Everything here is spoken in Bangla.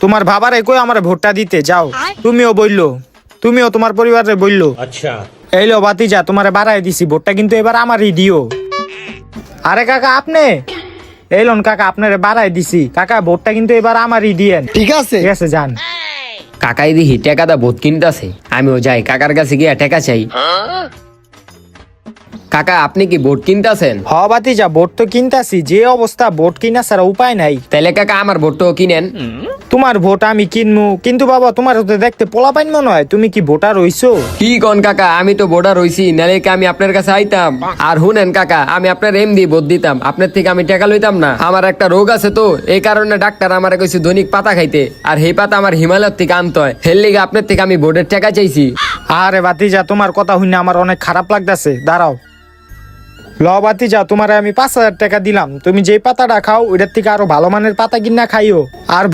তোমার বাবারে কই আমার ভোটটা দিতে যাও। তুমিও বললো, তুমিও তোমার পরিবারে বললো। अच्छा। এইলো ভাতিজা, তোমারে বাড়াই দিছি, ভোটটা কিন্তু এবার আমারই দিও। আরে কাকা আপনি এইলন কাকা, আপনারে বাড়াই দিছি কাকা, ভোটটা কিন্তু এবার আমারই দিয়েন। ঠিক আছে। ঠিক আছে যান। কাকাই দিহি টেকাদা ভোট কিনতাছে, আমিও যাই কাকার কাছে গিয়া টেকা চাই। কাকা আপনি কি ভোট কিনতাছেন? হ ভাতিজা, ভোট তো কিনতাছি, যে অবস্থা ভোট কিনা ছাড়া উপায় নাই। তাইলে কাকা আমার ভোটটাও কিনেন। তোমার ভোট আমি কিনমু, কিন্তু বাবা তোমার তো দেখতে পোলাপাইন মনে হয়, তুমি কি ভোটার হইছো? কি কোন কাকা, আমি তো ভোটার হইছি, নালে কি আমি আপনার কাছে আইতাম? আর হুনেন কাকা, আমি আপনার এমডি ভোট দিতাম, আপনার থেকে আমি টাকা লইতাম না। আমার একটা রোগ আছে তো, এই কারণে ডাক্তার আমার কইছে দৈনিক পাতা খাইতে, আর এই পাতা আমার হিমালয়ের থেকে আনতে হয়, হের লিগে আপনার থেকে আমি ভোটের টাকা চাইছি। আরে ভাতিজা, তোমার কথা শুনে আমার অনেক খারাপ লাগতেছে, দাঁড়াও। ল ভাতিজা, তোমারে আমি 5,000 টাকা দিলাম, তুমি যেই পাতাটা খাও ওইটার থেকে আরো ভালো মানের পাতা কিনা খাইও। আর